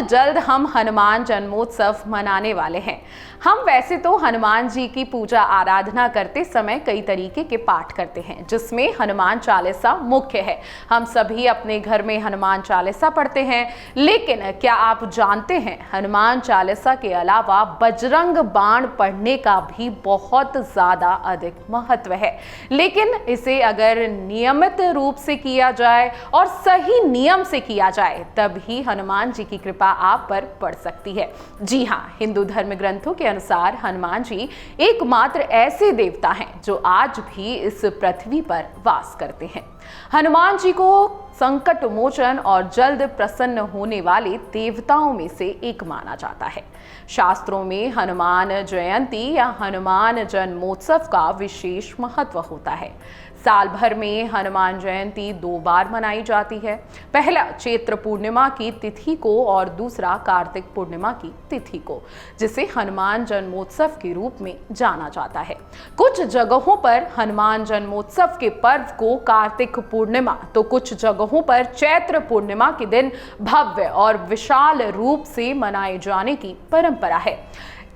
जल्द हम हनुमान जन्मोत्सव मनाने वाले हैं। हम वैसे तो हनुमान जी की पूजा आराधना करते समय कई तरीके के पाठ करते हैं, जिसमें हनुमान चालीसा मुख्य है। हम सभी अपने घर में हनुमान चालीसा पढ़ते हैं, लेकिन क्या आप जानते हैं हनुमान चालीसा के अलावा बजरंग बाण पढ़ने का भी बहुत ज्यादा अधिक महत्व है। लेकिन इसे अगर नियमित रूप से किया जाए और सही नियम से किया जाए तभी हनुमान जी की कृपा आप पर पड़ सकती है। जी हाँ, हिंदू धर्म ग्रंथों के अनुसार हनुमान जी एकमात्र ऐसे देवता हैं जो आज भी इस पृथ्वी पर वास करते हैं। हनुमान जी को संकट मोचन और जल्द प्रसन्न होने वाले देवताओं में से एक माना जाता है। शास्त्रों में हनुमान जयंती या हनुमान जन्मोत्सव का विशेष महत्व होता है। साल भर में हनुमान जयंती 2 बार मनाई जाती है। पहला चैत्र पूर्णिमा की तिथि को और दूसरा कार्तिक पूर्णिमा की तिथि को, जिसे हनुमान जन्मोत्सव के रूप में जाना जाता है। कुछ जगहों पर हनुमान जन्मोत्सव के पर्व को कार्तिक पूर्णिमा तो कुछ जगहों पर चैत्र पूर्णिमा के दिन भव्य और विशाल रूप से मनाए जाने की परंपरा है।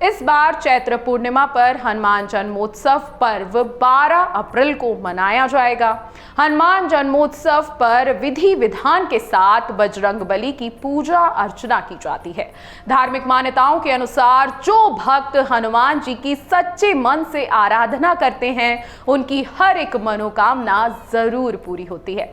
इस बार चैत्र पूर्णिमा पर हनुमान जन्मोत्सव पर्व 12 अप्रैल को मनाया जाएगा। हनुमान जन्मोत्सव पर विधि विधान के साथ बजरंगबली की पूजा अर्चना की जाती है। धार्मिक मान्यताओं के अनुसार जो भक्त हनुमान जी की सच्चे मन से आराधना करते हैं, उनकी हर एक मनोकामना जरूर पूरी होती है।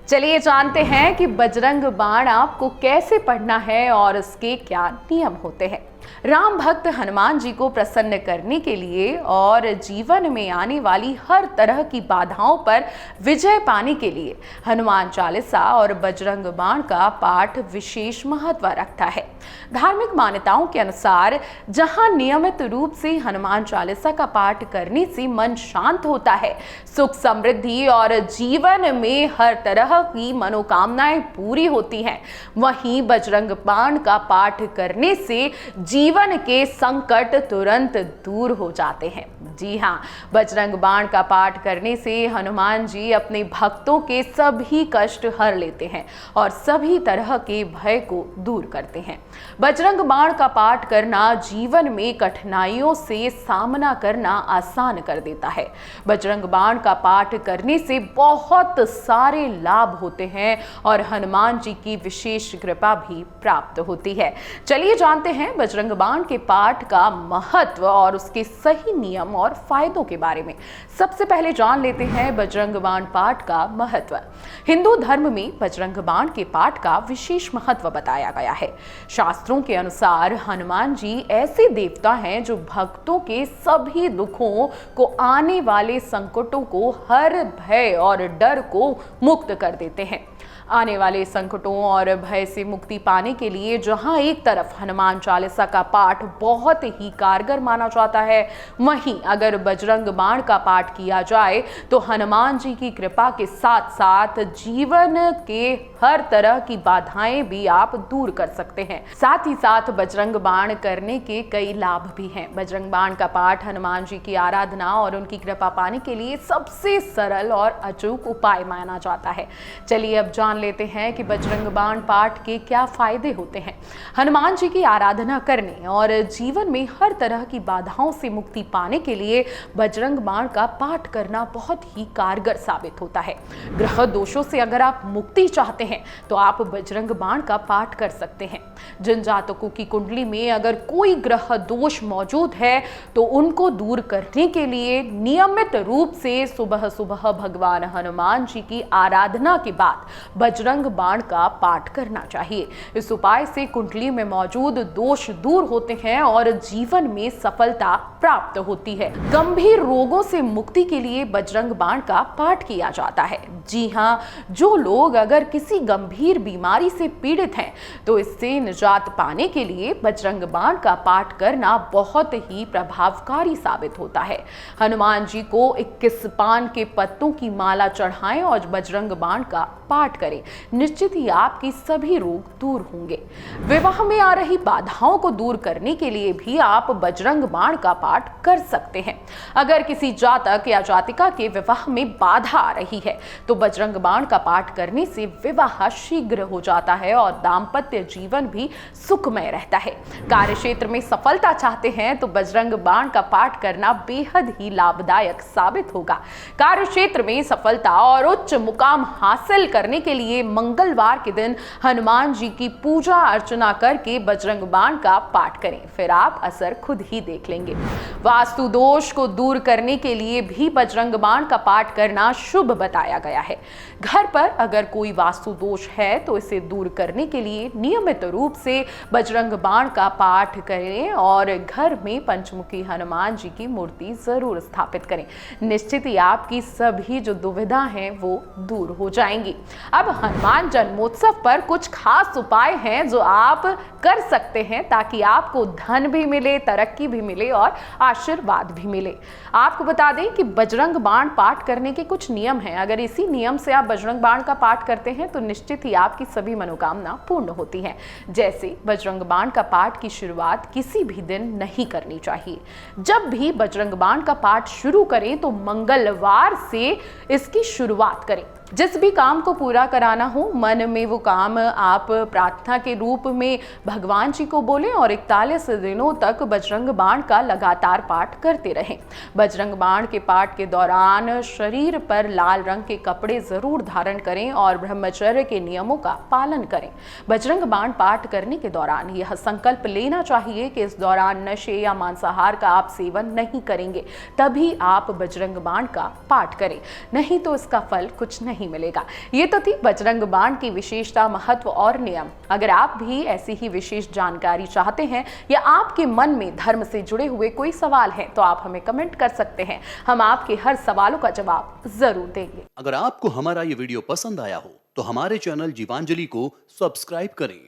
चलिए जानते हैं कि बजरंग बाण आपको कैसे पढ़ना है और इसके क्या नियम होते हैं। राम भक्त हनुमान जी को प्रसन्न करने के लिए और जीवन में आने वाली हर तरह की बाधाओं पर विजय पाने के लिए हनुमान चालीसा और बजरंग बाण का पाठ विशेष महत्व रखता है। धार्मिक मान्यताओं के अनुसार जहां नियमित रूप से हनुमान चालीसा का पाठ करने से मन शांत होता है, सुख समृद्धि और जीवन में हर तरह की मनोकामनाएं पूरी होती हैं, वहीं बजरंग बाण का पाठ करने से जीवन के संकट तुरंत दूर हो जाते हैं। जी हाँ, बजरंग बाण का पाठ करने से हनुमान जी अपने भक्तों के सभी कष्ट हर लेते हैं और सभी तरह के भय को दूर करते हैं। बजरंग बाण का पाठ करना जीवन में कठिनाइयों से सामना करना आसान कर देता है। बजरंग बाण का पाठ करने से बहुत सारे लाभ होते हैं और हनुमान जी की विशेष कृपा भी प्राप्त होती है। चलिए जानते हैं बजरंग बाण के पाठ का महत्व और उसके सही नियम और फायदों के बारे में। सबसे पहले जान लेते हैं बजरंग बाण पाठ का महत्व। हिंदू धर्म में बजरंग बाण के पाठ का विशेष महत्व बताया गया है। शास्त्रों के अनुसार हनुमान जी ऐसे देवता हैं जो भक्तों के सभी दुखों को, आने वाले संकटों को, हर भय और डर को मुक्त कर देते हैं। आने वाले संकटों और भय से मुक्ति पाने के लिए जहां एक तरफ हनुमान चालीसा का पाठ बहुत ही कारगर माना जाता है, वहीं अगर बजरंग बाण का पाठ किया जाए तो हनुमान जी की कृपा के साथ साथ जीवन के हर तरह की बाधाएं भी आप दूर कर सकते हैं। साथ ही साथ बजरंग बाण करने के कई लाभ भी हैं। बजरंग बाण का पाठ हनुमान जी की आराधना और उनकी कृपा पाने के लिए सबसे सरल और अचूक उपाय माना जाता है। चलिए अब जान लेते हैं कि बजरंग बाण पाठ के क्या फायदे होते हैं। हनुमान जी की आराधना करने और जीवन में हर तरह की बाधाओं से मुक्ति पाने के लिए बजरंग बाण का पाठ करना बहुत ही कारगर साबित होता है। ग्रह दोषों से अगर आप मुक्ति चाहते हैं तो आप बजरंग बाण का पाठ कर सकते हैं। जिन जातकों की कुंडली में अगर कोई ग्रह दोष मौजूद है तो उनको दूर करने के लिए नियमित रूप से सुबह सुबह भगवान हनुमान जी की आराधना के बाद बजरंग बाण का पाठ करना चाहिए। इस उपाय से कुंडली में मौजूद दोष दूर होते हैं और जीवन में सफलता प्राप्त होती है। गंभीर रोगों से मुक्ति के लिए बजरंग बाण का पाठ किया जाता है। जी हाँ, जो लोग अगर किसी गंभीर बीमारी से पीड़ित हैं तो इससे निजात पाने के लिए बजरंग बाण का पाठ करना बहुत ही प्रभावकारी साबित होता है। हनुमान जी को 21 पान के पत्तों की माला चढ़ाएं और बजरंग बाण का पाठ करें, निश्चित ही आपके सभी रोग दूर होंगे। विवाह में आ रही बाधाओं को दूर करने के लिए भी आप बजरंग बाण का पाठ कर सकते हैं। अगर किसी जातक या जातिका के विवाह में बाधा आ रही है तो बजरंग बाण का पाठ करने से विवाह शीघ्र हो जाता है और दाम्पत्य जीवन भी भी सुखमय रहता है। कार्य क्षेत्र में सफलता चाहते हैं तो बजरंग बाण का पाठ करना बेहद ही लाभदायक साबित होगा। कार्य क्षेत्र में सफलता और उच्च मुकाम हासिल करने के लिए मंगलवार के दिन हनुमान जी की पूजा अर्चना करके बजरंग बाण का पाठ करें, फिर आप असर खुद ही देख लेंगे। वास्तु दोष को दूर करने के लिए भी बजरंग बाण का पाठ करना शुभ बताया गया है। घर पर अगर कोई वास्तु दोष है तो इसे दूर करने के लिए नियमित रूप से बजरंग बाण का पाठ करें और घर में पंचमुखी हनुमान जी की मूर्ति जरूर स्थापित करें। निश्चित ही आपकी सभी जो दुविधा हैं वो दूर हो जाएंगी। अब हनुमान जन्मोत्सव पर कुछ खास उपाय हैं जो आप कर सकते हैं ताकि आपको धन भी मिले, तरक्की भी मिले और आशीर्वाद भी मिले। आपको बता दें कि बजरंग बाण पाठ करने के कुछ नियम हैं। अगर इसी नियम से आप बजरंग बाण का पाठ करते हैं तो निश्चित ही आपकी सभी मनोकामना पूर्ण होती हैं। जैसे बजरंग बाण का पाठ की शुरुआत किसी भी दिन नहीं करनी चाहिए। जब भी बजरंग बाण का पाठ शुरू करें तो मंगलवार से इसकी शुरुआत करें। जिस भी काम को पूरा कराना हो मन में वो काम आप प्रार्थना के रूप में भगवान जी को बोलें और 41 दिनों तक बजरंग बाण का लगातार पाठ करते रहें। बजरंग बाण के पाठ के दौरान शरीर पर लाल रंग के कपड़े जरूर धारण करें और ब्रह्मचर्य के नियमों का पालन करें। बजरंग बाण पाठ करने के दौरान यह संकल्प लेना चाहिए कि इस दौरान नशे या मांसाहार का आप सेवन नहीं करेंगे, तभी आप बजरंग बाण का पाठ करें, नहीं तो इसका फल कुछ नहीं मिलेगा। ये तो थी बजरंग बाण की विशेषता, महत्व और नियम। अगर आप भी ऐसी ही विशेष जानकारी चाहते हैं या आपके मन में धर्म से जुड़े हुए कोई सवाल है तो आप हमें कमेंट कर सकते हैं। हम आपके हर सवालों का जवाब जरूर देंगे। अगर आपको हमारा ये वीडियो पसंद आया हो तो हमारे चैनल जीवांजलि को सब्सक्राइब करें